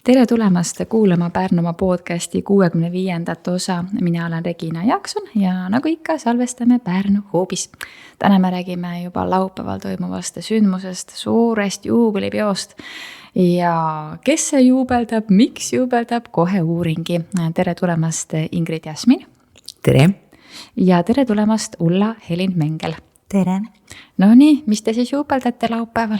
Tere tulemast kuulama Pärnumaa podcasti 65. osa. Mina olen Regina Jaakson ja nagu ikka salvestame Pärnu hoobis. Täna me räägime juba laupäeval toimuvast sündmusest, suurest juubelipeost ja kes see juubeldab, miks juubeldab, kohe uuringi. Tere tulemast Ingrid Jasmin. Tere. Ja tere tulemast Ulla Helin Mengel. Tere. No nii, mis te siis juubeldate laupäeval?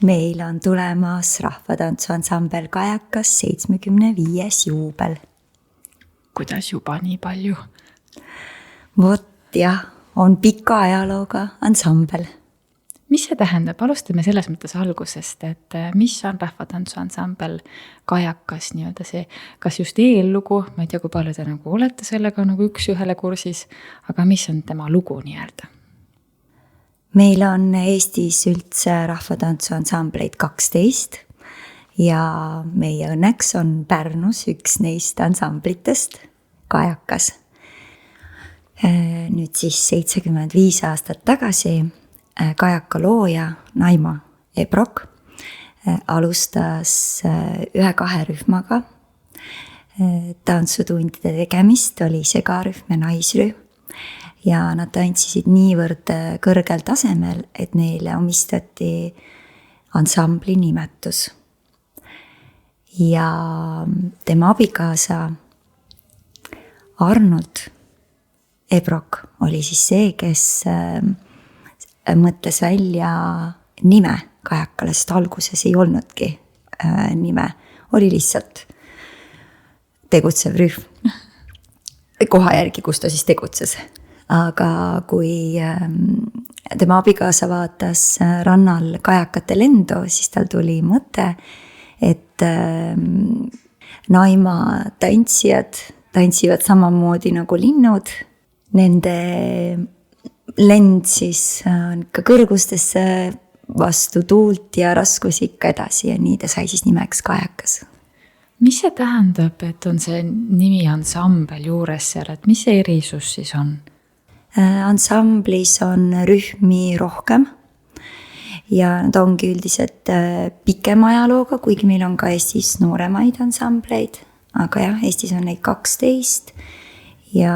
Meil on tulemas rahvatantsuansambel Kajakas 75. juubel. Kuidas juba nii palju? Vot jah, on pika ajalooga ansambel. Mis see tähendab? Alustame selles mõttes algusest, et mis on rahvatantsuansambel Kajakas nii-öelda see, kas just eellugu, ma ei tea, kui palju te nagu olete sellega nagu üks ühele kursis, aga mis on tema lugu nii-öelda? Meil on Eestis üldse rahvatantsuansambleid 12 ja meie õnneks on Pärnus üks neist ansamblitest, Kajakas. Nüüd siis 75 aastat tagasi Kajaka looja Naima Ebrok alustas 1-2 rühmaga. Tantsutundide tegemist oli segarühm ja naisrühm. Ja nad tantsisid niivõrd kõrgel tasemel, et neile omistati ansambli nimetus. Ja tema abikaasa Arnold Ebrok oli siis see, kes mõtles välja nime Kajakale, sest alguses ei olnudki nime, oli lihtsalt tegutsev rühm. Koha järgi, kus ta siis tegutses. Aga kui tema abikaasa vaatas rannal kajakate lendu, siis tal tuli mõte, et Naima tantsijad tantsivad samamoodi nagu linnud. Nende lend siis on ikka kõrgustesse vastu tuult ja raskusi ikka edasi ja nii ta sai siis nimeks Kajakas. Mis see tähendab, et on see nimi ansambel juures seal, et mis see erisus siis on? Ansamblis on rühmi rohkem ja nad ongi üldiselt pikema ajalooga, kuigi meil on ka Eestis nooremaid ansambleid, aga jah, Eestis on neid 12 ja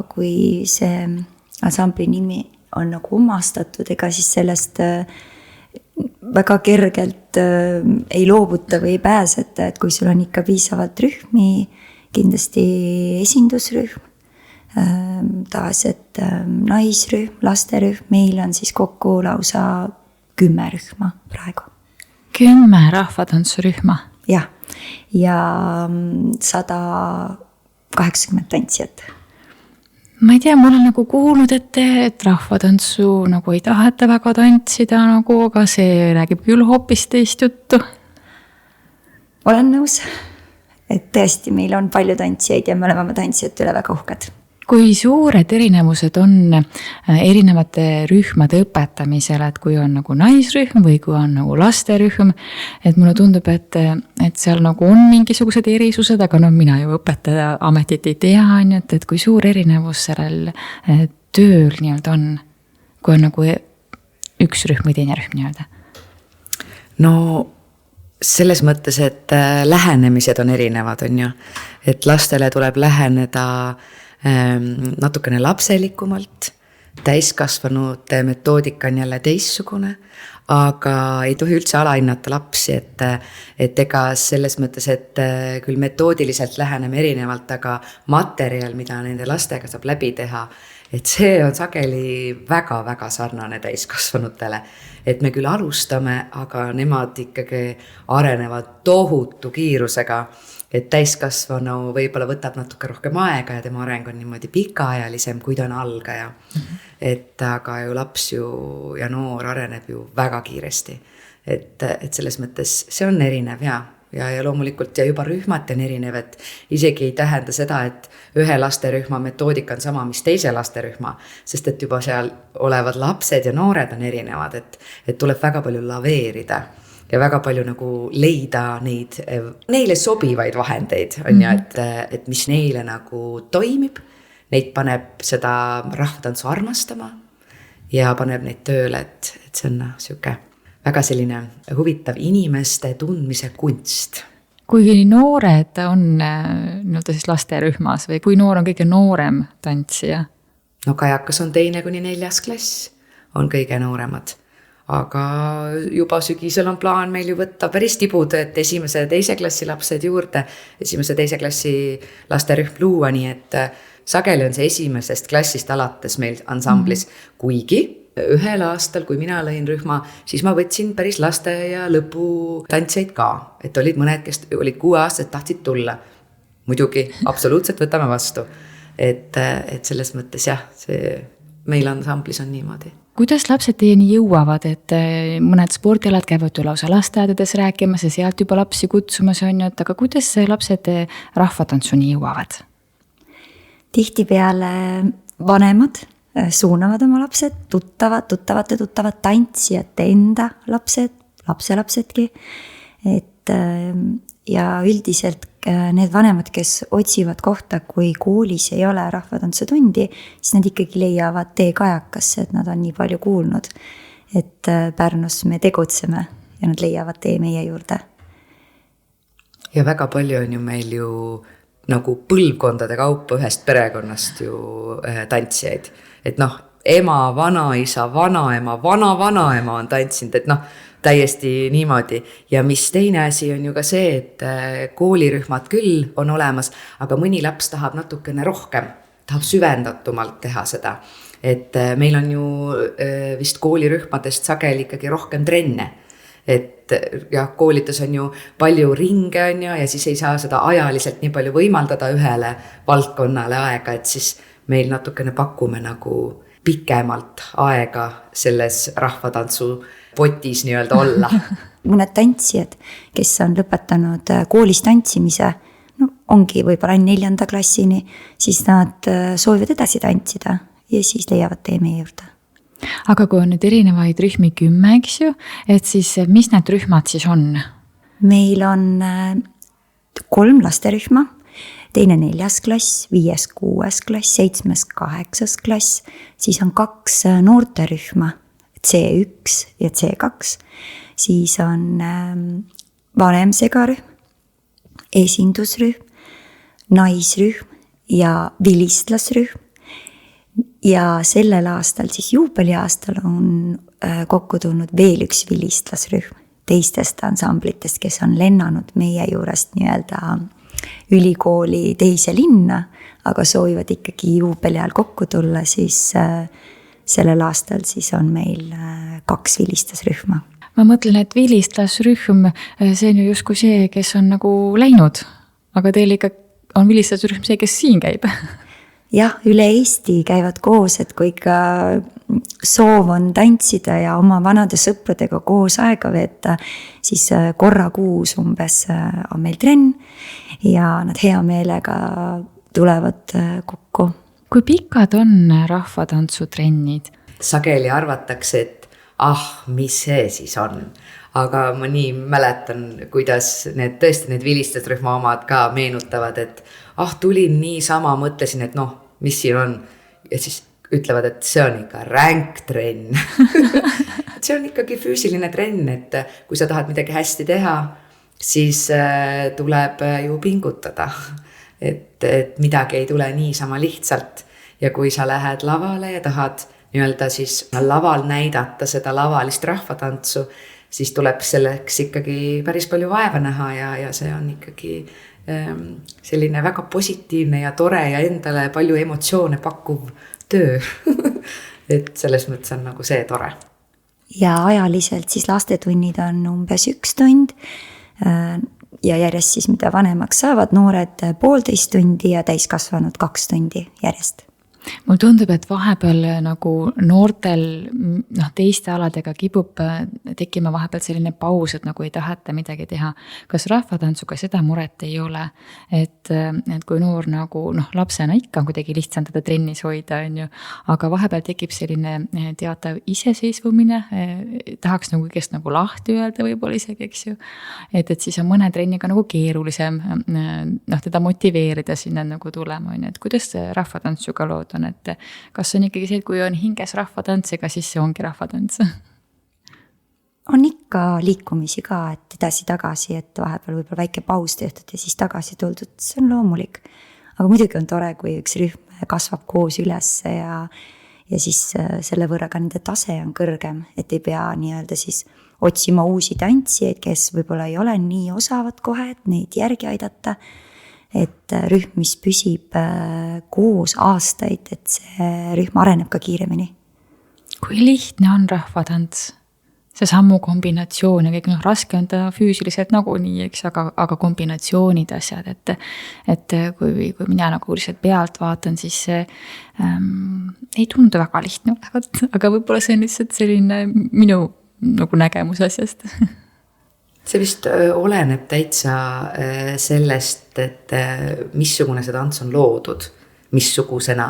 kui see ansambli nimi on nagu omastatud, ega siis sellest väga kergelt ei loobuta või ei pääseta, et kui sul on ikka piisavalt rühmi, kindlasti esindusrühm, tavaliselt naisrühm, lasterühm, meil on siis kokku lausa 10 rühma praegu. 10 rahvatantsurühma? Jah, ja 180 tantsijat. Ma ei tea, ma olen nagu kuulnud, et rahvatantsu nagu ei taheta väga tantsida, nagu, aga see räägib küll hoopis teist juttu. Olen nõus, et tõesti meil on palju tantsijaid ja me oleme tantsijate üle väga uhked. Kui suured erinevused on erinevate rühmade õpetamisel, et kui on nagu naisrühm või kui on nagu lasterühm, et mulle tundub, et seal nagu on mingisugused erisused, aga no mina ju õpetaja ametit ei tea, et kui suur erinevus sellel tööl nii-öelda on, kui on nagu üks rühm või teine rühm nii-öelda? No selles mõttes, et lähenemised on erinevad, on ju. Et lastele tuleb läheneda natukene lapselikumalt, täiskasvanute metoodika on jälle teissugune, aga ei tohi üldse alahinnata lapsi, et ega selles mõttes, et küll metoodiliselt läheneme erinevalt, aga materjal, mida nende lastega saab läbi teha, et see on sageli väga-väga sarnane täiskasvanutele. Et me küll alustame, aga nemad ikkagi arenevad tohutu kiirusega, et täiskasvanu võib-olla võtab natuke rohkem aega ja tema areng on niimoodi pikaajalisem, kui ta on algaja. Et aga ju laps ja noor areneb ju väga kiiresti. Et selles mõttes see on erinev ja loomulikult ja juba rühmati on erinev, et isegi ei tähenda seda, et ühe lasterühma metoodika on sama, mis teise lasterühma, sest et juba seal olevad lapsed ja noored on erinevad, et tuleb väga palju laveerida. Ja väga palju nagu leida neile sobivaid vahendeid, on ju, et mis neile nagu toimib, neid paneb seda rahvatantsu armastama ja paneb neid tööle, et see on siuke väga selline huvitav inimeste tundmise kunst. kui noored on nii-öelda siis lasterühmas või kui noor on kõige noorem tantsija? No kajakas on 2.–4. klass, on kõige nooremad. Aga juba sügisel on plaan meil ju võtta päris tibud, et 1. ja 2. klassi lapsed juurde, 1. ja 2. klassi lasterühm luua, nii et sageli on see 1. klassist alates meil ansamblis, kuigi ühel aastal, kui mina lõin rühma, siis ma võtsin päris lasteaia lõputantsijaid ka, et olid mõned, kes olid 6-aastased, tahtsid tulla. Muidugi, absoluutselt võtame vastu. Et selles mõttes jah, see meil ansamblis on niimoodi. Kuidas lapsed teieni jõuavad, et mõned spordialad käivad ju lausa lasteaedades rääkimas ja sealt juba lapsi kutsumas on ju, et aga kuidas lapsed rahvatantsuni jõuavad? Tihtipeale vanemad suunavad oma lapsed, tuttavad tantsijate enda lapsed, lapselapsedki. Et ja üldiselt need vanemad, kes otsivad kohta, kui koolis ei ole rahvatantsutundi, siis nad ikkagi leiavad tee kajakasse, et nad on nii palju kuulnud, et Pärnus me tegutseme ja nad leiavad tee meie juurde. Ja väga palju on ju meil ju nagu põlvkondade kaupa ühest perekonnast ju tantsijaid. Et ema, vanaisa, vanaema, vanaema on tantsinud, et täiesti niimoodi. Ja mis teine asi on ju ka see, et koolirühmad küll on olemas, aga mõni laps tahab natukene rohkem, tahab süvendatumalt teha seda. Et meil on ju vist koolirühmadest sageli ikkagi rohkem trenne. Et jah, koolides on ju palju ringe on ja siis ei saa seda ajaliselt nii palju võimaldada ühele valdkonnale aega, et siis meil natukene pakume nagu pikemalt aega selles rahvatantsu potis nii-öelda olla. Mõned tantsijad, kes on lõpetanud koolis tantsimise, ongi võib-olla 4. klassini, siis nad soovivad edasi tantsida ja siis leiavad tee meie juurde. Aga kui on nüüd erinevaid rühmi 10, eks ju, et siis mis need rühmad siis on? Meil on 3 lasterühma, 2. 4. klass, 5. 6. klass, 7. 8. klass, siis on 2 noorterühma, C1 ja C2, siis on vanem segarühm, esindusrühm, naisrühm ja vilistlasrühm. Ja sellel aastal, siis juubeliaastal on kokku tulnud veel üks vilistlasrühm teistest ansamblitest, kes on lennanud meie juurest nii-öelda ülikooli teise linna, aga soovivad ikkagi juubeli ajal kokku tulla, siis sellel aastal siis on meil 2 vilistlasrühma. Ma mõtlen, et vilistlasrühm, see on ju justkui see, kes on nagu läinud, aga teil ikka on vilistlasrühm see, kes siin käib. Jah, üle Eesti käivad koos, et kui ikka soov on tantsida ja oma vanade sõpradega koos aega veeta, siis korra kuus umbes on meil trenn ja nad hea meelega tulevad kokku. Kui pikad on rahvatantsutrennid? Sageli arvatakse, et mis see siis on. Aga ma nii mäletan, kuidas tõesti need vilistusrühma omad ka meenutavad, et tulin nii sama, mõtlesin, et mis siin on. Ja siis ütlevad, et see on ikka ränk trenn. See on ikkagi füüsiline trenn, et kui sa tahad midagi hästi teha, siis tuleb ju pingutada. Et midagi ei tule niisama lihtsalt. Ja kui sa lähed lavale ja tahad nii-öelda siis laval näidata seda lavalist rahvatantsu, siis tuleb selleks ikkagi päris palju vaeva näha ja see on ikkagi selline väga positiivne ja tore ja endale palju emotsioone pakkuv töö. Et selles mõttes on nagu see tore. Ja ajaliselt siis lastetunnid on umbes 1 tund ja järjest siis mida vanemaks saavad, noored 1,5 tundi ja täiskasvanud 2 tundi järjest. Mul tundub, et vahepeal nagu noortel teiste aladega kipub tekkima vahepeal selline paus, et nagu ei taheta midagi teha. Kas rahvatantsuga seda muret ei ole? Et kui noor nagu lapsena ikka on kuidagi lihtsam teda trennis hoida, on ju, aga vahepeal tekib selline teatav iseseisvumine, tahaks nagu kõigest nagu lahti öelda võib-olla isegi, eks ju. Et siis on mõne trenniga nagu keerulisem teda motiveerida sinna nagu tulema, on ju. Et kuidas rahvatantsuga lood on, et kas on ikkagi see, et kui on hinges rahvatants, ega siis see ongi rahvatants? on ikka liikumisi ka, et edasi-tagasi, et vahepeal võib-olla väike paus tehtud ja siis tagasi tuldud, see on loomulik. Aga muidugi on tore, kui üks rühm kasvab koos ülesse ja siis selle võrra ka nende tase on kõrgem, et ei pea nii-öelda siis otsima uusi tantsijaid, kes võib-olla ei ole nii osavad kohe, et neid järgi aidata. Et rühm, mis püsib koos aastaid, et see rühm areneb ka kiiremini. Kui lihtne on rahvatants? See sammu kombinatsioon ja kõik, raske on ta füüsiliselt nagunii, eks, aga kombinatsioonid asjad, et kui mina nagu lihtsalt pealt vaatan, siis see ei tundu väga lihtne olevat, aga võib-olla see on lihtsalt selline minu nagu nägemus asjast. See vist oleneb täitsa sellest, et missugune see tants on loodud, missugusena.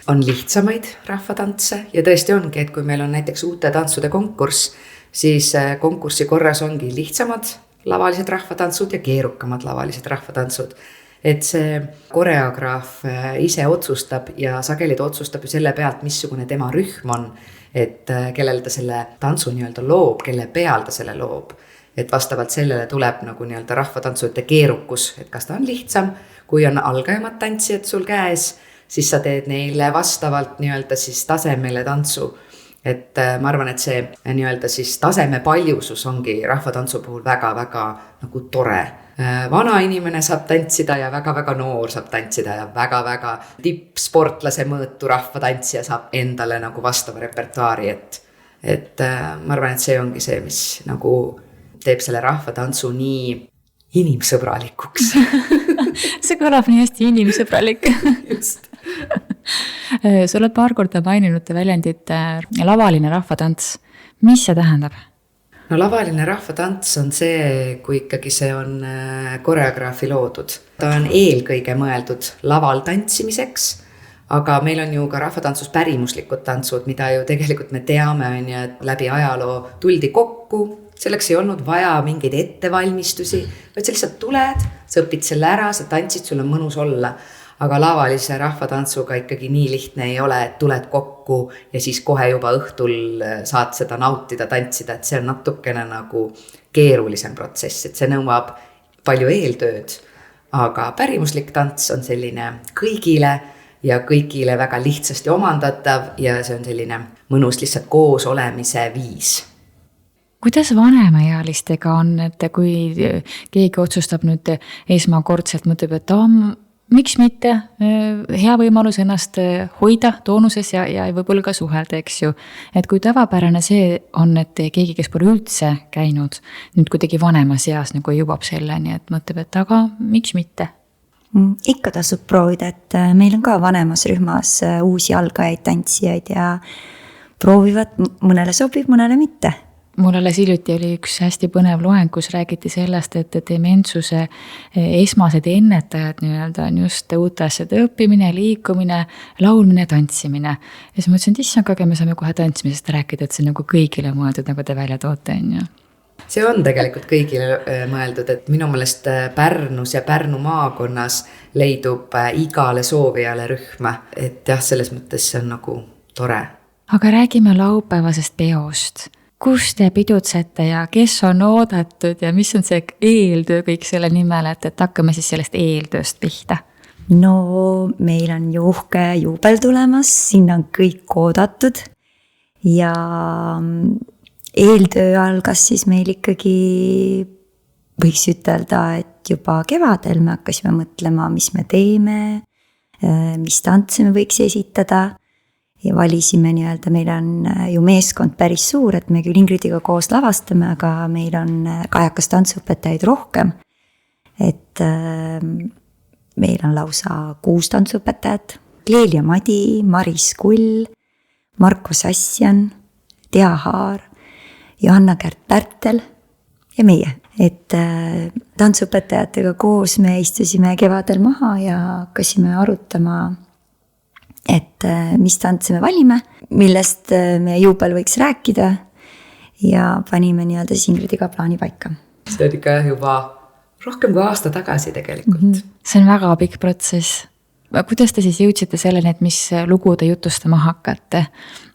On lihtsamaid rahvatantse ja tõesti ongi, et kui meil on näiteks uute tantsude konkurss, siis konkursi korras ongi lihtsamad lavalised rahvatantsud ja keerukamad lavalised rahvatantsud. Et see koreograaf ise otsustab ja sageli ta otsustab ju selle pealt, missugune tema rühm on, et kellel ta selle tantsu nii-öelda loob, kelle peal ta selle loob. Et vastavalt sellele tuleb nagu nii-öelda rahvatantsude keerukus, et kas ta on lihtsam, kui on algajamad tantsijad sul käes, siis sa teed neile vastavalt nii-öelda siis tasemele tantsu. Et ma arvan, et see nii-öelda siis taseme paljusus ongi rahvatantsu puhul väga-väga nagu tore. Vana inimene saab tantsida ja väga-väga noor saab tantsida ja väga-väga tippsportlase mõõtu rahvatantsija saab endale nagu vastava repertuaari. Et ma arvan, et see ongi see, mis nagu teeb selle rahvatantsu nii inimsõbralikuks. See kõlab nii hästi inimsõbralik. Just. Sa oled paar korda maininud väljendit lavaline rahvatants. Mis see tähendab? No lavaline rahvatants on see, kui ikkagi see on koreograafi loodud. Ta on eelkõige mõeldud laval tantsimiseks, aga meil on ju ka rahvatantsus pärimuslikud tantsud, mida ju tegelikult me teame, et läbi ajaloo tuldi kokku. Selleks ei olnud vaja mingeid ettevalmistusi, vaid sa lihtsalt tuled, sa õpid selle ära, sa tantsid, sul on mõnus olla. Aga lavalise rahvatantsuga ikkagi nii lihtne ei ole, et tuled kokku ja siis kohe juba õhtul saad seda nautida, tantsida, et see on natukene nagu keerulisem protsess, et see nõuab palju eeltööd. Aga pärimuslik tants on selline kõigile ja kõigile väga lihtsasti omandatav ja see on selline mõnus lihtsalt koos olemise viis. Kuidas vanemaealistega on, et kui keegi otsustab nüüd esmakordselt, mõtleb, et miks mitte, hea võimalus ennast hoida toonuses ja võib-olla ka suhelda, eks ju. Et kui tavapärane see on, et keegi, kes pole üldse käinud, nüüd kuidagi vanemas eas nagu jõuab selleni, et mõtleb, et aga miks mitte? Ikka tasub proovida, et meil on ka vanemas rühmas uusi algajaid, tantsijaid ja proovivad, mõnele sobib, mõnele mitte. Mul alles hiljuti oli üks hästi põnev loeng, kus räägiti sellest, et dementsuse esmased ennetajad nii-öelda on just uute asjade õppimine, liikumine, laulmine, tantsimine. Ja siis mõtlesin, et issand, aga me saame kohe tantsimisest rääkida, et see nagu kõigile mõeldud, nagu te välja toote. See on tegelikult kõigile mõeldud, et minu meelest Pärnus ja Pärnu maakonnas leidub igale soovijale rühma, et jah, selles mõttes see on nagu tore. Aga räägime laupäevasest peost. Kus te pidutsete ja kes on oodatud ja mis on see eeltöö kõik selle nimel, et hakkame siis sellest eeltööst pihta? No meil on ju uhke juubel tulemas, sinna on kõik oodatud ja eeltöö algas siis meil ikkagi, võiks ütelda, et juba kevadel me hakkasime mõtlema, mis me teeme, mis tantse me võiks esitada. Ja valisime nii-öelda, meil on ju meeskond päris suur, et me küll Ingridiga koos lavastame, aga meil on kajakas tantsuõpetajaid rohkem. Et meil on lausa 6 tantsuõpetajat. Kleelia Madi, Maris Kull, Marko Sassian, Tea Haar, Johanna Kärt-Pärtel ja meie. Et tantsuõpetajatega koos me istusime kevadel maha ja hakkasime arutama, et mis tantse me valime, millest me juubel võiks rääkida ja panime nii-öelda Ingridiga plaani paika. See on ikka juba rohkem kui aasta tagasi tegelikult. See on väga pikk protsess. kuidas te siis jõudsite selleni, et mis lugu te jutustama hakkate?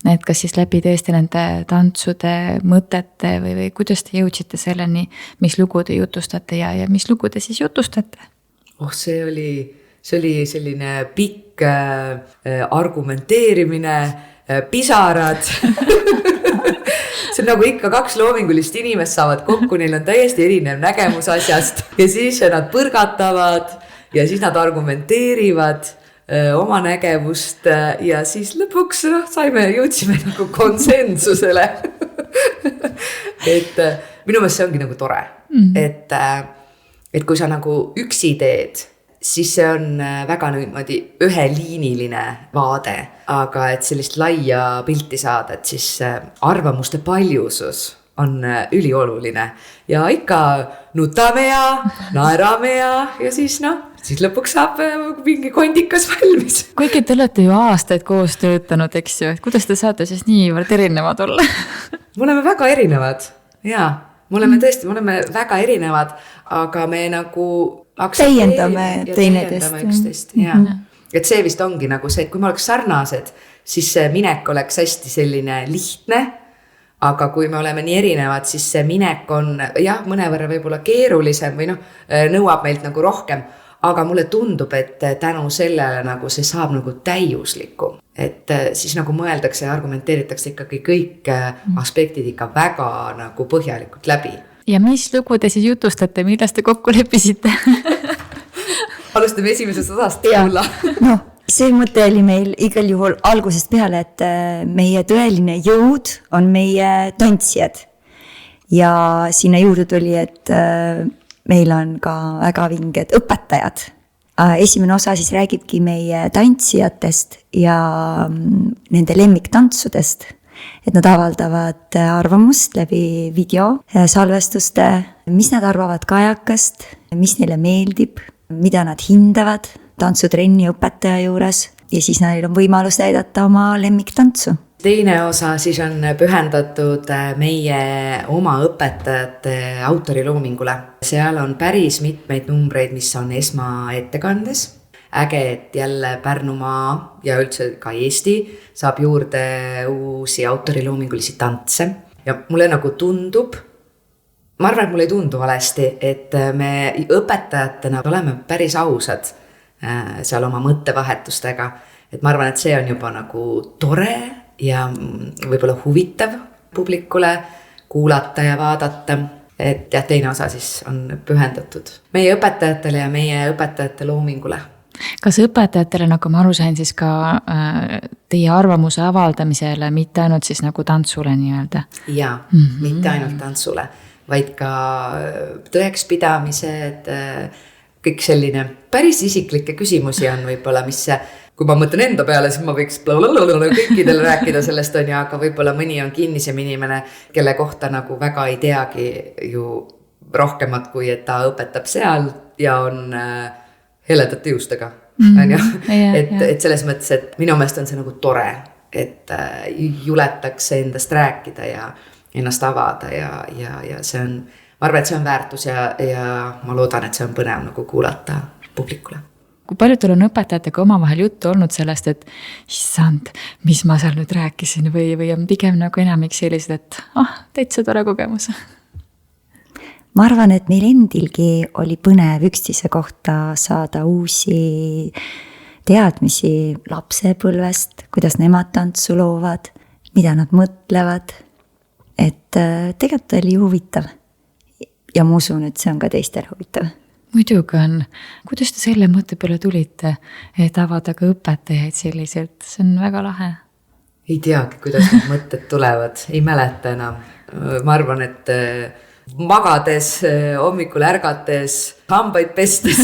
Et kas siis läbi tõesti nende tantsude, mõtete või kuidas te jõudsite selleni, mis lugu te jutustate ja mis lugu te siis jutustate? See oli selline pikk argumenteerimine, pisarad. See on nagu ikka kaks loomingulist inimest saavad kokku, neil on täiesti erinev nägemus asjast ja siis nad põrgatavad ja siis nad argumenteerivad oma nägevust ja siis lõpuks jõudsime nagu konsensusele. Et minu meelest see ongi nagu tore, et kui sa nagu üksi teed, siis see on väga niimoodi üheliiniline vaade, aga et sellist laia pilti saada, et siis arvamuste paljusus on ülioluline ja ikka nutame ja naerame ja siis siis lõpuks saab mingi kondikas valmis. Kuigi te olete ju aastaid koos töötanud, eks ju, et kuidas te saate siis niivõrd erinevad olla? Me oleme väga erinevad, jaa. Me oleme väga erinevad, aga me nagu täiendame teineteist. Et see vist ongi nagu see, et kui me oleks sarnased, siis see minek oleks hästi selline lihtne, aga kui me oleme nii erinevad, siis see minek on mõnevõrra võib-olla keerulisem või nõuab meilt nagu rohkem, aga mulle tundub, et tänu sellele nagu see saab nagu täiuslikum, et siis nagu mõeldakse ja argumenteeritakse ikkagi kõik aspektid ikka väga nagu põhjalikult läbi. Ja mis lugu te siis jutustate, millest te kokku leppisite? Alustame esimesest osast tulla. See mõte oli meil igal juhul algusest peale, et meie tõeline jõud on meie tantsijad. Ja sinna juurde tuli, et meil on ka väga vinged õpetajad. Esimene osa siis räägibki meie tantsijatest ja nende lemmiktantsudest. Et nad avaldavad arvamust läbi video salvestuste, mis nad arvavad kajakast, mis neile meeldib, mida nad hindavad tantsutrenni õpetaja juures ja siis neil on võimalus näidata oma lemmiktantsu. Teine osa siis on pühendatud meie oma õpetajate autoriloomingule. Seal on päris mitmeid numbreid, mis on esmaettekandes. Äge, et jälle Pärnumaa ja üldse ka Eesti saab juurde uusi autoriloomingulisi tantse. Ja mulle nagu tundub, ma arvan, et mulle ei tundu valesti, et me õpetajatena oleme päris ausad seal oma mõttevahetustega. Et ma arvan, et see on juba nagu tore ja võib-olla huvitav publikule kuulata ja vaadata. Et teine osa siis on pühendatud meie õpetajatele ja meie õpetajate loomingule. Kas õpetajatele, nagu ma aru sain, siis ka teie arvamuse avaldamisele, mitte ainult siis nagu tantsule nii-öelda? Jaa, mitte ainult tantsule, vaid ka tõekspidamised, kõik selline päris isiklikke küsimusi on võib-olla, mis kui ma mõtlen enda peale, siis ma võiks kõikidele rääkida sellest on ja, aga võib-olla mõni on kinnisem inimene, kelle kohta nagu väga ei teagi ju rohkemat, kui et ta õpetab seal ja on heledate juustega. Et selles mõttes, et minu meelest on see nagu tore, et juletakse endast rääkida ja ennast avada ja see on, ma arvan, et see on väärtus ja ma loodan, et see on põnev nagu kuulata publikule. Kui palju teil on õpetajatega omavahel juttu olnud sellest, et issand, mis ma seal nüüd rääkisin või on pigem nagu enamik sellised, et täitsa tore kogemus? Ma arvan, et meil endilgi oli põnev üksteise kohta saada uusi teadmisi lapsepõlvest, kuidas nemad tantsu loovad, mida nad mõtlevad. Et tegelikult oli huvitav ja ma usun, et see on ka teistel huvitav. Muidugi on. Kuidas te selle mõtte peale tulite, et avada ka õpetajaid selliselt? See on väga lahe. Ei teagi, kuidas need mõtted tulevad. Ei mäleta enam. Ma arvan, et magades, hommikul ärgates, hambaid pestes,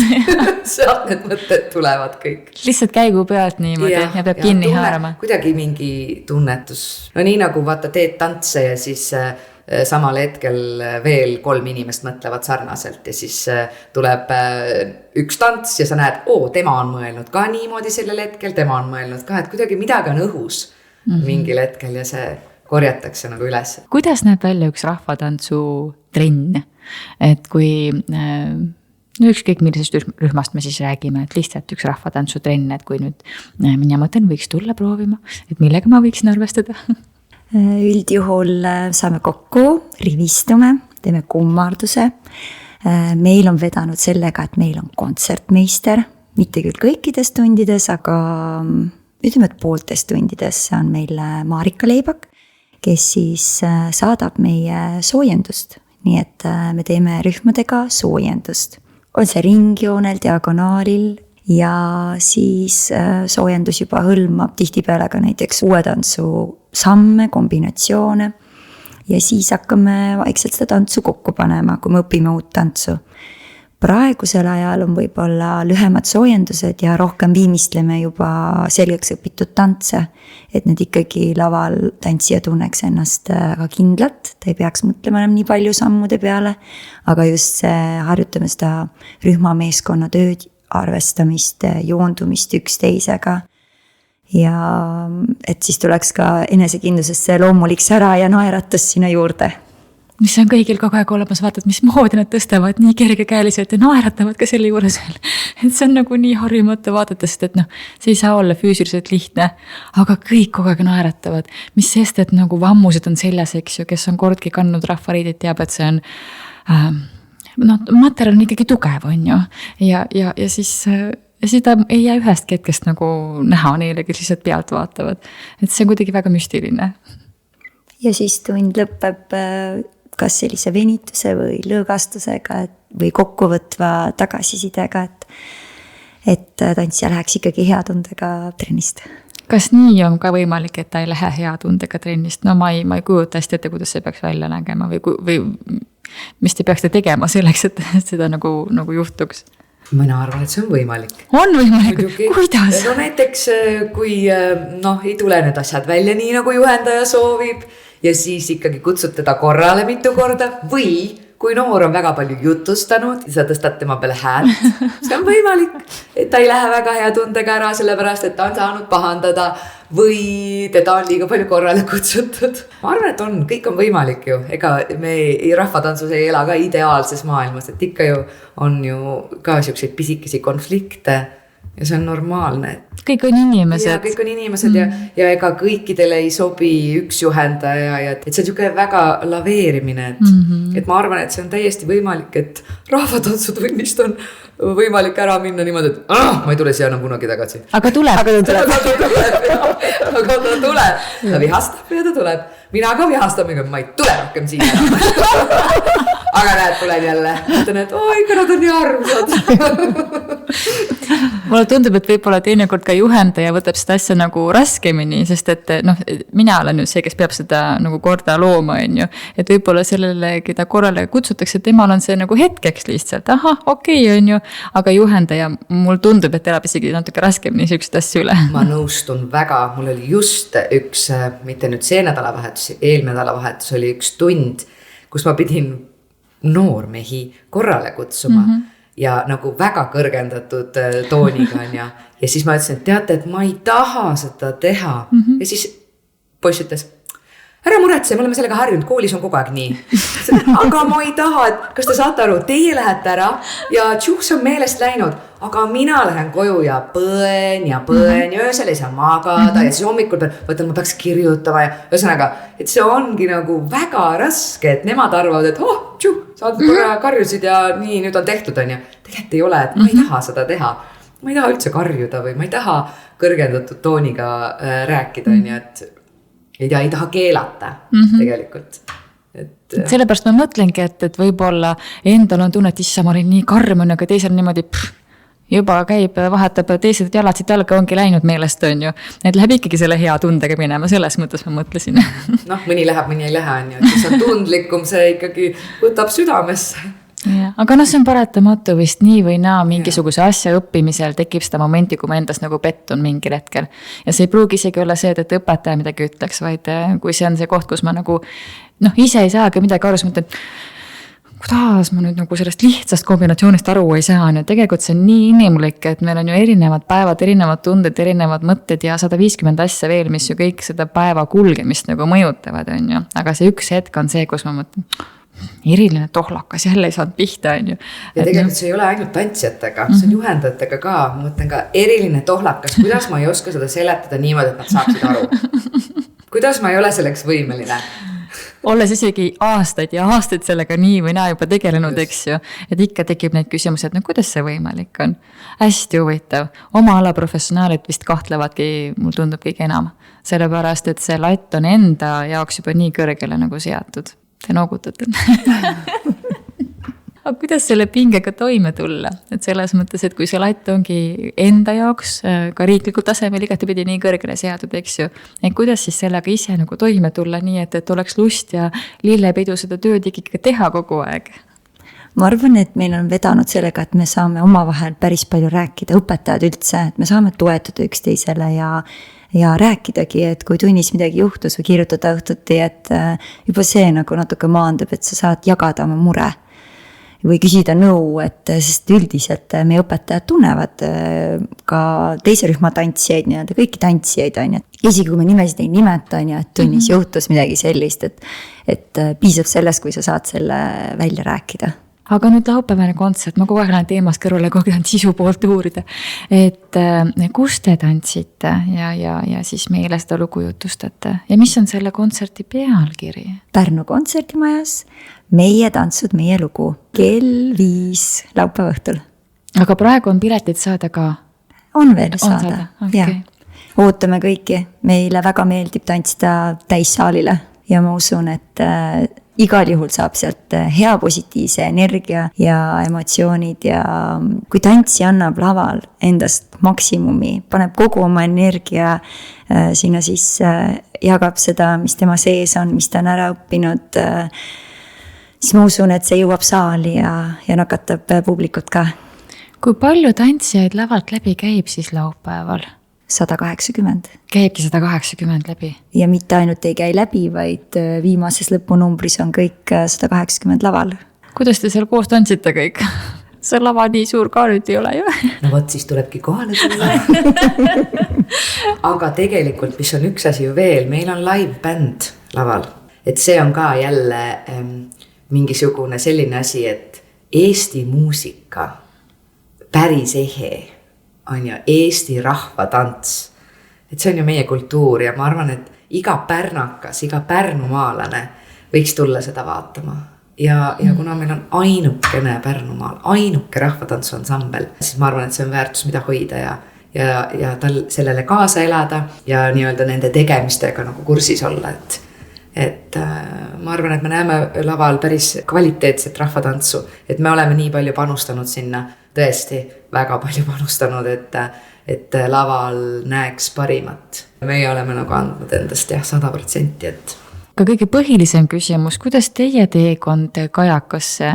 sealt need mõtted tulevad kõik. Lihtsalt käigu pealt niimoodi ja peab kinni haarama. Kuidagi mingi tunnetus. No nii nagu vaata teed tantse ja siis samal hetkel veel 3 inimest mõtlevad sarnaselt ja siis tuleb üks tants ja sa näed, tema on mõelnud ka niimoodi sellel hetkel, tema on mõelnud ka, et kuidagi midagi on õhus mingil hetkel ja see korjatakse nagu üles. Kuidas näeb välja üks rahvatantsu trenn? Et kui no ükskõik millisest rühmast me siis räägime, et lihtsalt üks rahvatantsutrenn, et kui nüüd mina mõtlen, võiks tulla proovima, et millega ma võiksin arvestada. Üldjuhul saame kokku, rivistume, teeme kummarduse. Meil on vedanud sellega, et meil on kontsertmeister, mitte küll kõikides tundides, aga ütleme, et pooltes tundides on meil Marika Leibak, kes siis saadab meie soojendust. Nii et me teeme rühmadega soojendust. On see ringjoonel, diagonaalil ja siis soojendus juba hõlmab tihtipeale ka näiteks uue tantsu samme, kombinatsioone. Ja siis hakkame vaikselt seda tantsu kokku panema, kui me õpime uut tantsu. Praegusel ajal on võib-olla lühemad soojendused ja rohkem viimistleme juba selgeks õpitud tantse, et need ikkagi laval tantsija tunneks ennast ka kindlalt, ta ei peaks mõtlema enam nii palju sammude peale, aga just harjutame seda rühmameeskonna tööd, arvestamist, joondumist üksteisega ja et siis tuleks ka enesekindlusest see loomulik sära ja naeratus sinna juurde. Mis on kõigil kogu aeg olemas, vaatad, mis moodi nad tõstavad nii kergekäeliselt ja naeratavad ka selle juures veel. Et see on nagu nii harjumatu vaadata, sest et see ei saa olla füüsiliselt lihtne, aga kõik kogu aeg naeratavad. Mis sest, et nagu vammused on seljas, eks ju, kes on kordki kandnud rahvariidid, teab, et see on, materjal on ikkagi tugev, on ju. Ja siis seda ei jää ühest hetkest nagu näha neile, kes lihtsalt pealt vaatavad. Et see on kuidagi väga müstiline. Ja siis tund lõpeb kas sellise venituse või lõõgastusega või kokkuvõtva tagasisidega, et tantsija läheks ikkagi hea tundega trennist. Kas nii on ka võimalik, et ta ei lähe hea tundega trennist? No ma ei kujuta hästi ette, kuidas see peaks välja nägema või mis te peaksite tegema selleks, et seda nagu juhtuks? Mina arvan, et see on võimalik. On võimalik? Kuidas? No näiteks, kui ei tule need asjad välja nii, nagu juhendaja soovib ja siis ikkagi kutsud teda korrale mitu korda või kui noor on väga palju jutustanud ja sa tõstad tema peale häält, see on võimalik, et ta ei lähe väga hea tundega ära, sellepärast, et ta on saanud pahandada või teda on liiga palju korrale kutsutud. Ma arvan, et kõik on võimalik ju. Ega me rahvatantsus ei ela ka ideaalses maailmas, et ikka ju on ju ka selliseid pisikesi konflikte ja see on normaalne. Kõik on inimesed. Ja kõik on inimesed ja ega kõikidele ei sobi üks juhendaja ja et see on niisugune väga laveerimine, et ma arvan, et see on täiesti võimalik, et rahvatantsutunnist on võimalik ära minna niimoodi, et ma ei tule siia enam kunagi tagasi. Aga tuleb. Aga ta tuleb. Ta vihastab ja ta tuleb. Mina ka vihastab, ma ei tule rohkem siia enam. Aga näed, tulen jälle. Mõtlen, et ikka nad on nii armsad. Mulle tundub, et võib-olla teinekord ka juhendaja võtab seda asja nagu raskemini, sest et mina olen ju see, kes peab seda nagu korda looma, on ju. Et võib-olla sellele, keda korrale kutsutakse, temal on see nagu hetkeks lihtsalt. Okei, on ju. Aga juhendaja, mul tundub, et elab isegi natuke raskemini sellised asju üle. Ma nõustun väga. Mul oli just üks, mitte nüüd see nädalavahetus, eelnädalavahetus oli üks tund, kus ma pidin noormehi korrale kutsuma ja nagu väga kõrgendatud tooniga on ja siis ma ütlesin, et teate, et ma ei taha seda teha ja siis poiss ütles, ära muretse, me oleme sellega harjunud, koolis on kogu aeg nii. Aga ma ei taha, et kas te saate aru, teie lähete ära ja tšuhs on meelest läinud, aga mina lähen koju ja põen ja öösel ei saa magada ja siis hommikul võtan, ma peaks kirjutama ja ühesõnaga, et see ongi nagu väga raske, et nemad arvavad, et saad karjusid ja nii, nüüd on tehtud, on ju. Tegelikult ei ole, et ma ei taha seda teha. Ma ei taha üldse karjuda või ma ei taha kõrgendatud tooniga rääkida, on ju, et ei taha keelata tegelikult. Sellepärast ma mõtlengi, et võib-olla endal on tunne, et issa, ma olin nii karmun, aga teisel niimoodi juba käib, vahetab teised jalad siit jalga ongi läinud meelest, on ju. Et läheb ikkagi selle hea tundega minema, selles mõttes ma mõtlesin. Mõni läheb, mõni ei lähe, on ju. Et see on tundlikum, see ikkagi võtab südamesse. Ja, aga see on paratamatu vist nii või naa mingisuguse asja õppimisel tekib seda momenti, kui ma endas nagu pettun mingil hetkel. Ja see ei pruugi isegi olla see, et õpetaja midagi ütleks, vaid kui see on see koht, kus ma nagu ise ei saagi midagi aru, siis mõtlen, kuidas ma nüüd nagu sellest lihtsast kombinatsioonist aru ei saa, ja tegelikult see on nii inimlik, et meil on ju erinevad päevad, erinevad tunded, erinevad mõtted ja 150 asja veel, mis ju kõik seda päeva kulgemist nagu mõjutavad, on ju. Aga see üks hetk on see, kus ma mõtlen, eriline tohlakas, jälle ei saanud pihta, on ju. Ja tegelikult see ei ole ainult tantsijatega, see on juhendajatega ka, ma mõtlen ka eriline tohlakas, kuidas ma ei oska seda seletada niimoodi, et nad saaksid aru. Kuidas ma ei ole selleks võimeline? Olles isegi aastaid ja aastaid sellega nii või naa juba tegelenud, eks ju, et ikka tekib neid küsimusi, et no kuidas see võimalik on. Hästi huvitav. Oma ala professionaalid vist kahtlevadki, mul tundub kõige enam. Sellepärast, et see latt on enda jaoks juba nii kõrgele nagu seatud. Te noogutate. Aga kuidas selle pingega toime tulla? Et selles mõttes, et kui see latt ongi enda jaoks ka riiklikult tasemel igatepidi nii kõrgele seatud, eks ju, et kuidas siis sellega ise nagu toime tulla nii, et oleks lust ja lillepidu seda tööd ikkagi teha kogu aeg? Ma arvan, et meil on vedanud sellega, et me saame omavahel päris palju rääkida, õpetajad üldse, et me saame toetada üksteisele ja rääkidagi, et kui tunnis midagi juhtus või kirjutada õhtuti, et juba see nagu natuke maandab, et sa saad jagada oma mure. Või küsida nõu, et sest üldiselt meie õpetajad tunnevad ka teise rühma tantsijaid, kõiki tantsijaid on. Isegi kui me nimesid ei nimeta, et tunnis juhtus midagi sellist, et piisab sellest, kui sa saad selle välja rääkida. Aga nüüd laupäevane kontsert, ma kogu aeg lähen teemast kõrvale, kogu aeg sisu poolt uurida. Et kus te tantsite ja siis meile seda lugu jutustate? Ja mis on selle kontserti pealkiri? Pärnu kontserdimajas Meie tantsud, meie lugu. Kell 5 laupäeva õhtul. Aga praegu on piletid saada ka? On veel saada. Okay. Ootame kõiki. Meile väga meeldib tantsida täissaalile ja ma usun, et igal juhul saab sealt hea positiivse energia ja emotsioonid ja kui tantsi annab laval endast maksimumi, paneb kogu oma energia sinna sisse, jagab seda, mis tema sees on, mis ta on ära õppinud, siis ma usun, et see jõuab saali ja nakatab publikut ka. Kui palju tantsijaid lavalt läbi käib siis laupäeval? 180. Käibki 180 läbi? Ja mitte ainult ei käi läbi, vaid viimases lõpunumbris on kõik 180 laval. Kuidas te seal koos tantsite kõik? See lava nii suur ka nüüd ei ole ju? No võt, siis tulebki kohale tulla. Aga tegelikult, mis on üks asi ju veel, meil on live bänd laval. Et see on ka jälle mingisugune selline asi, et Eesti muusika päris ehe on ju Eesti rahvatants. Et see on ju meie kultuur ja ma arvan, et iga pärnakas, iga pärnumaalane võiks tulla seda vaatama. Ja kuna meil on ainukene Pärnumaal, ainuke rahvatantsuansambel, siis ma arvan, et see on väärtus, mida hoida ja tal sellele kaasa elada ja nii-öelda nende tegemistega nagu kursis olla, et ma arvan, et me näeme laval päris kvaliteetset rahvatantsu, et me oleme nii palju panustanud sinna, tõesti väga palju panustanud, et laval näeks parimat. Meie oleme nagu andnud endast 100%, et ka kõige põhilisem küsimus, kuidas teie teekond Kajakasse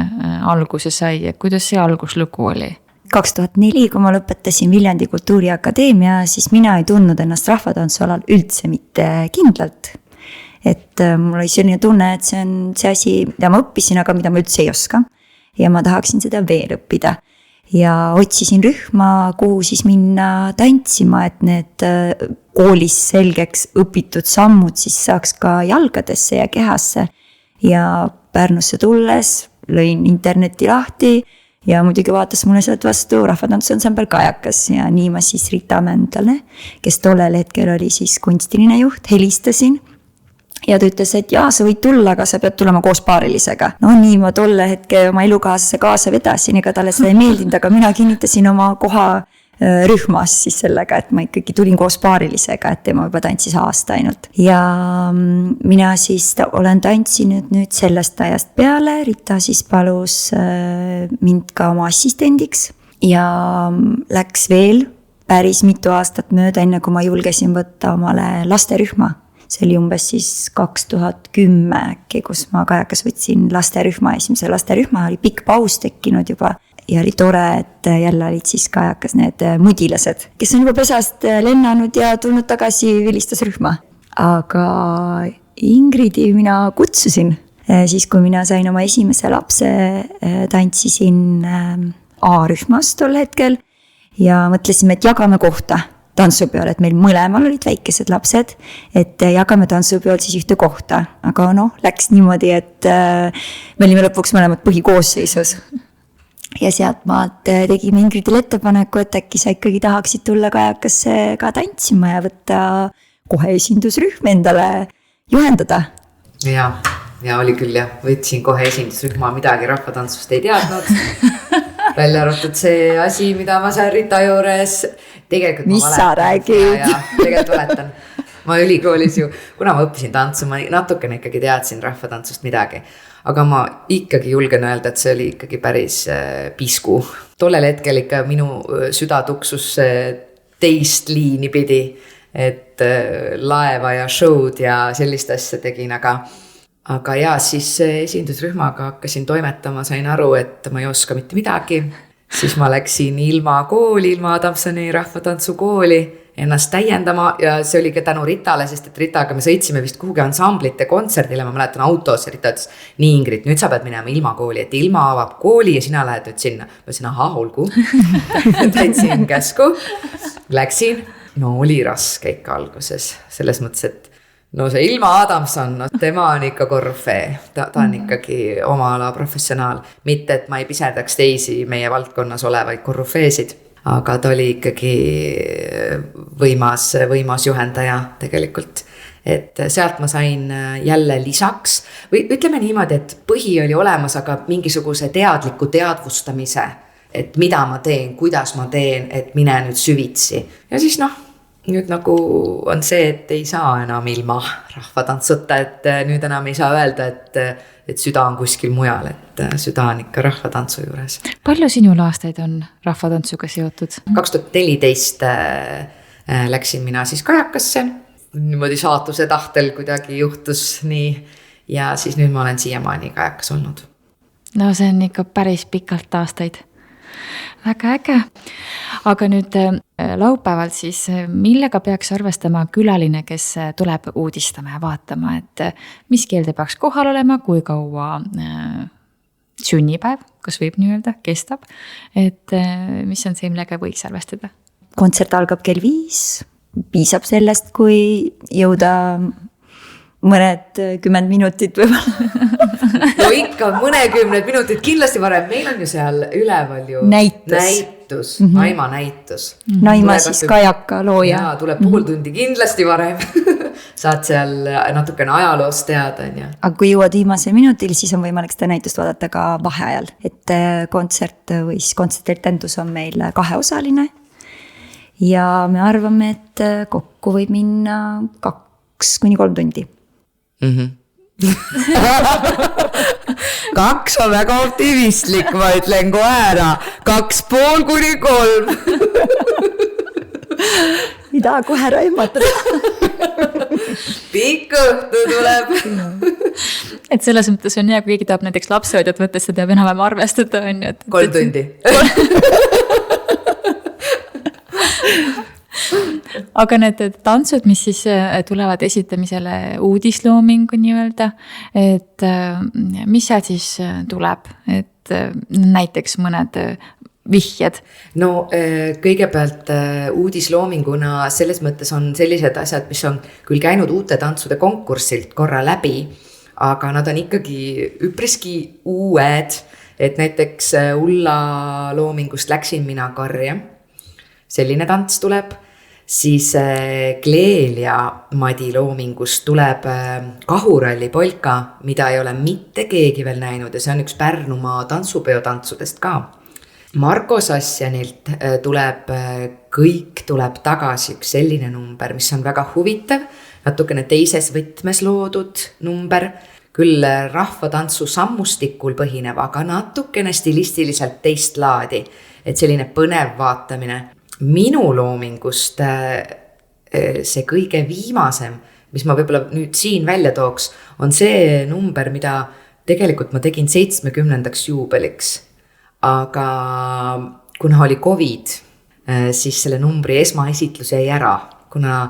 alguse sai ja kuidas see alguslugu oli? 2004, kui ma lõpetasin Viljandi Kultuuriakadeemia, siis mina ei tundnud ennast rahvatantsualal üldse mitte kindlalt. Et mul oli selline tunne, et see on see asi, mida ma õppisin, aga mida ma üldse ei oska. Ja ma tahaksin seda veel õppida. Ja otsisin rühma, kuhu siis minna tantsima, et need koolis selgeks õpitud sammud siis saaks ka jalgadesse ja kehasse. Ja Pärnusse tulles lõin interneti lahti ja muidugi vaatas mulle sealt vastu rahvatantsuansambel Kajakas ja nii ma siis Rita Mändlane, kes tollel hetkel oli siis kunstiline juht, helistasin. Ja ta ütles, et jaa, sa võid tulla, aga sa pead tulema koos paarilisega. No nii ma tolle hetke oma elukaaslase kaasa vedasin, ega talle seda ei meeldinud, aga mina kinnitasin oma koha rühmas siis sellega, et ma ikkagi tulin koos paarilisega, et tema juba tantsis aasta ainult. Ja mina siis olen tantsinud nüüd sellest ajast peale, Rita siis palus mind ka oma assistendiks ja läks veel päris mitu aastat mööda, enne kui ma julgesin võtta omale lasterühma. See oli umbes siis 2010 äkki, kus ma Kajakas võtsin lasterühma, esimese lasterühma, oli pikk paus tekkinud juba ja oli tore, et jälle olid siis Kajakas need mudilased, kes on juba pesast lennanud ja tulnud tagasi vilistusrühma. Aga Ingridi mina kutsusin, siis kui mina sain oma esimese lapse, tantsisin A-rühmas tol hetkel ja mõtlesime, et jagame kohta. tantsupeol, et meil mõlemal olid väikesed lapsed, et jagame tantsupeol siis ühte kohta, aga läks niimoodi, et me olime lõpuks mõlemad põhikoosseisus. Ja sealt maalt tegime Ingridile ettepaneku, et äkki sa ikkagi tahaksid tulla Kajakasse ka tantsima ja võtta kohe esindusrühm endale juhendada. Ja oli küll jah, võtsin kohe esindusrühma, midagi rahvatantsust ei teadnud. Välja arvatud see asi, mida ma seal Rita juures tegelikult mis sa räägid? Tegelikult valetan. Ma ülikoolis ju, kuna ma õppisin tantsu, ma natukene ikkagi teadsin rahvatantsust midagi. Aga ma ikkagi julgen öelda, et see oli ikkagi päris pisku. Tollel hetkel ikka minu süda tuksus teist liini pidi, et laeva ja show'd ja sellist asja tegin, aga ja siis esindusrühmaga hakkasin toimetama, sain aru, et ma ei oska mitte midagi. Siis ma läksin ilma Adamsoni rahvatantsukooli ennast täiendama ja see oli ka tänu Ritale, sest et Ritaga me sõitsime vist kuhugi ansamblite kontserdile, ma mäletan autos ja Rita ütles, nii Ingrid, nüüd sa pead minema ilma kooli, et ilma avab kooli ja sina lähed nüüd sinna. Ma ütlesin, olgu. Täitsin käsku, läksin. No oli raske ikka alguses, selles mõttes, et see Ilma Adamson, tema on ikka korrufee, ta on ikkagi oma ala professionaal, mitte et ma ei piserdaks teisi meie valdkonnas olevaid korrufeesid, aga ta oli ikkagi võimas juhendaja tegelikult, et sealt ma sain jälle lisaks või ütleme niimoodi, et põhi oli olemas, aga mingisuguse teadliku teadvustamise, et mida ma teen, kuidas ma teen, et mine nüüd süvitsi ja siis nüüd nagu on see, et ei saa enam ilma rahvatantsuta, et nüüd enam ei saa öelda, et süda on kuskil mujal, et süda on ikka rahvatantsu juures. Palju sinul aastaid on rahvatantsuga seotud? 2014 läksin mina siis Kajakasse, niimoodi saatuse tahtel kuidagi juhtus nii ja siis nüüd ma olen siiamaani Kajakas olnud. No see on ikka päris pikalt aastaid. Väga äge. Aga nüüd laupäeval siis, millega peaks arvestama külaline, kes tuleb uudistama ja vaatama, et mis keelde peaks kohal olema, kui kaua sünnipäev, kas võib nii öelda, kestab, et mis on see, millega võiks arvestada? Kontsert algab kell 5, piisab sellest, kui jõuda mõned 10 minutit võib-olla. No ikka mõnekümned minutid kindlasti varem, meil on ju seal üleval ju näitus, Naima näitus. Naima siis Kajaka looja. Jaa, tuleb pool tundi kindlasti varem. Saad seal natukene ajaloost teada. Aga kui jõuad viimase minutil, siis on võimalik seda näitust vaadata ka vaheajal. Et kontsert või kontsertendus on meil 2-osaline. Ja me arvame, et kokku võib minna 2-3 tundi. 2 on väga optimistlik, ma ütlen kohe ära. 2,5–3. Ei taha kohe raimatada. Pikk õhtu tuleb. Et selles mõttes on hea, kui keegi tahab näiteks lapsehoidjat võtta, seda peab enam arvestada. 3 tundi. Aga need tantsud, mis siis tulevad esitamisele uudisloomingu nii-öelda, et mis seal siis tuleb, et näiteks mõned vihjed? No kõigepealt uudisloominguna selles mõttes on sellised asjad, mis on küll käinud uute tantsude konkursilt korra läbi, aga nad on ikkagi üpriski uued, et näiteks Ulla loomingust läksin mina karja, selline tants tuleb. Siis Kleelia Madi loomingust tuleb kahuralli polka, mida ei ole mitte keegi veel näinud ja see on üks Pärnumaa tantsupeo tantsudest ka. Marko Sassjanilt tuleb Kõik tuleb tagasi, üks selline number, mis on väga huvitav, natukene teises võtmes loodud number, küll rahvatantsu sammustikul põhinev, aga natukene stilistiliselt teist laadi, et selline põnev vaatamine. Minu loomingust see kõige viimasem, mis ma võib-olla nüüd siin välja tooks, on see number, mida tegelikult ma tegin 70. juubeliks. Aga kuna oli COVID, siis selle numbri esmaesitlus jäi ära, kuna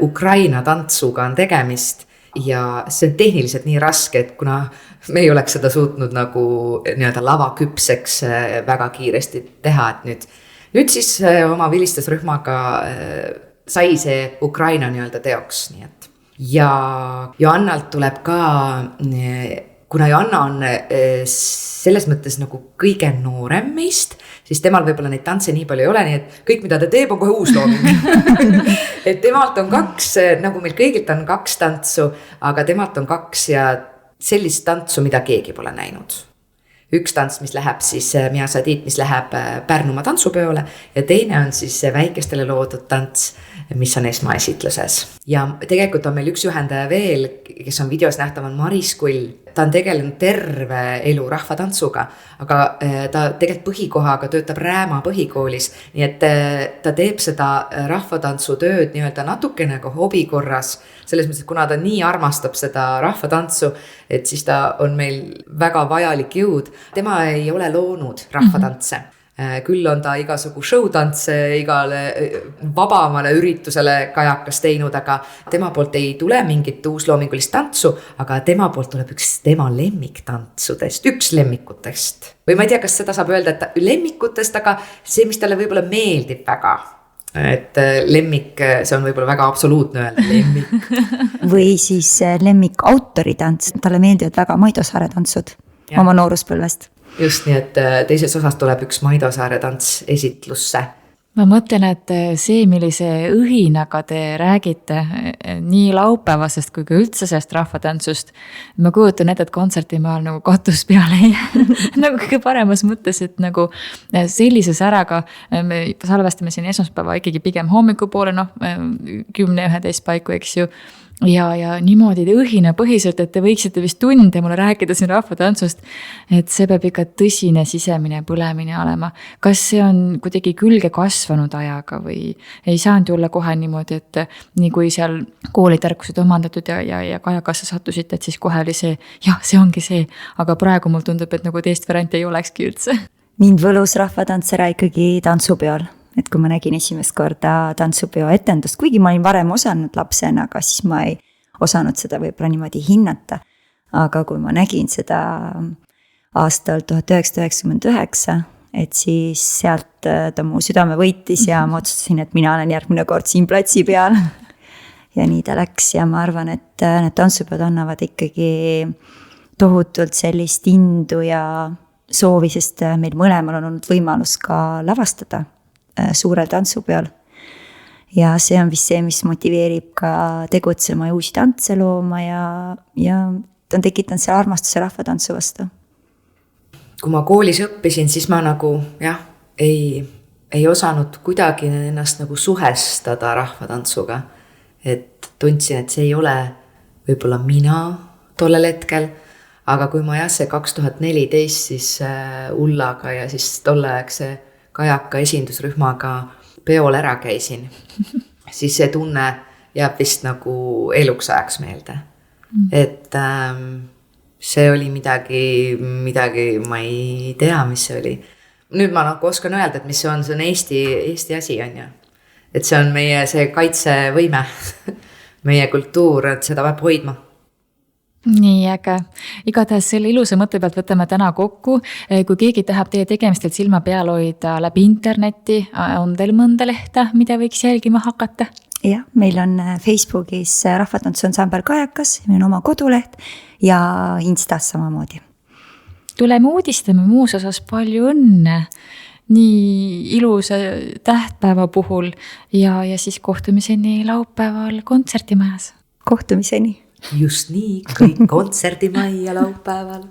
Ukraina tantsuga on tegemist ja see on tehniliselt nii raske, et kuna me ei oleks seda suutnud nagu nii-öelda lavaküpseks väga kiiresti teha, et nüüd nüüd siis oma vilistusrühmaga sai see Ukraina nii-öelda teoks, nii et. Ja Joannalt tuleb ka, kuna Joanna on selles mõttes nagu kõige noorem meist, siis temal võib-olla neid tantse nii palju ei ole, nii et kõik, mida ta teeb, on kohe uus looming. Et temalt on 2, nagu meil kõigilt on 2 tantsu, aga temalt on 2 ja sellist tantsu, mida keegi pole näinud. Üks tants, mis läheb siis Mia Sadid, mis läheb Pärnumaa tantsupeole ja teine on siis väikestele loodud tants, mis on esmaesitluses. Ja tegelikult on meil üks juhendaja veel, kes on videos nähtav, on Maris Kull. Ta on tegelenud terve elu rahvatantsuga, aga ta tegelikult põhikohaga töötab Rääma põhikoolis, nii et ta teeb seda rahvatantsutööd nii-öelda natukene ka hobi korras, selles mõttes, et kuna ta nii armastab seda rahvatantsu, et siis ta on meil väga vajalik jõud. Tema ei ole loonud rahvatantse. Küll on ta igasugu showtantse igale vabamale üritusele kajakas teinud, aga tema poolt ei tule mingit uusloomingulist tantsu, aga tema poolt tuleb üks tema lemmiktantsudest, üks lemmikutest. Või ma ei tea, kas seda saab öelda, et lemmikutest, aga see, mis talle võib-olla meeldib väga. Et lemmik, see on võib-olla väga absoluutne öelda, lemmik. Või siis lemmik autoritants, talle meeldivad väga Maido Saare tantsud oma nooruspõlvest. Just nii, et teises osas tuleb üks Maido Saare tants esitlusse. Ma mõtlen, et see, millise õhinaga te räägite nii laupäevasest kui ka üldse sellest rahvatantsust, ma kujutan ette, et kontsertimaal nagu katus peale nagu kõige paremas mõttes, et nagu sellise säraga me salvestame siin esmaspäeva ikkagi pigem hommikupoole, 10-11 paiku, eks ju. Ja niimoodi õhina põhiselt, et te võiksite vist tunde mulle rääkida siin rahvatantsust, et see peab ikka tõsine sisemine põlemine olema. Kas see on kuidagi külge kasvanud ajaga või ei saanud olla kohe niimoodi, et nii kui seal koolitarkused omandatud ja kajakassa sattusid, et siis kohe oli see, jah, see ongi see, aga praegu mul tundub, et nagu teist varianti ei olekski üldse. Mind võlus rahvatantsera ikkagi tantsupeol. Et kui ma nägin esimest korda tantsupeo etendust, kuigi ma olin varem osanud lapsena, aga siis ma ei osanud seda võib-olla niimoodi hinnata. Aga kui ma nägin seda aastal 1999, et siis sealt ta mu südame võitis ja ma otsustasin, et mina olen järgmine kord siin platsi peal. Ja nii ta läks ja ma arvan, et need tantsupeod annavad ikkagi tohutult sellist indu ja soovi, sest meil mõlemal on olnud võimalus ka lavastada suurel tantsupeol. Ja see on vist see, mis motiveerib ka tegutsema ja uusi tantse looma ja ta on tekitanud selle armastuse rahvatantsu vastu. Kui ma koolis õppisin, siis ma nagu ei osanud kuidagi ennast nagu suhestada rahvatantsuga. Et tundsin, et see ei ole võib-olla mina tollel hetkel, aga kui ma see 2014 siis Ullaga ja siis tolleaegse kajaka esindusrühmaga peol ära käisin, siis see tunne jääb vist nagu eluks ajaks meelde. Et see oli midagi, ma ei tea, mis see oli. Nüüd ma nagu oskan öelda, et mis see on Eesti asi on ju. Et see on meie see kaitsevõime, meie kultuur, et seda peab hoidma. Nii, aga igatahes selle ilusa mõtte pealt võtame täna kokku. Kui keegi tahab teie tegemistelt silma peal hoida läbi interneti, on teil mõnda lehte, mida võiks jälgima hakata? Jah, meil on Facebookis Rahvatantsuansambel Kajakas, meil on oma koduleht ja Instas samamoodi. Tuleme uudistame muus osas palju õnne nii ilusa tähtpäeva puhul ja siis kohtumiseni laupäeval kontsertimajas. Kohtumiseni. Just nii, kõik kontserdimajja laupäeval.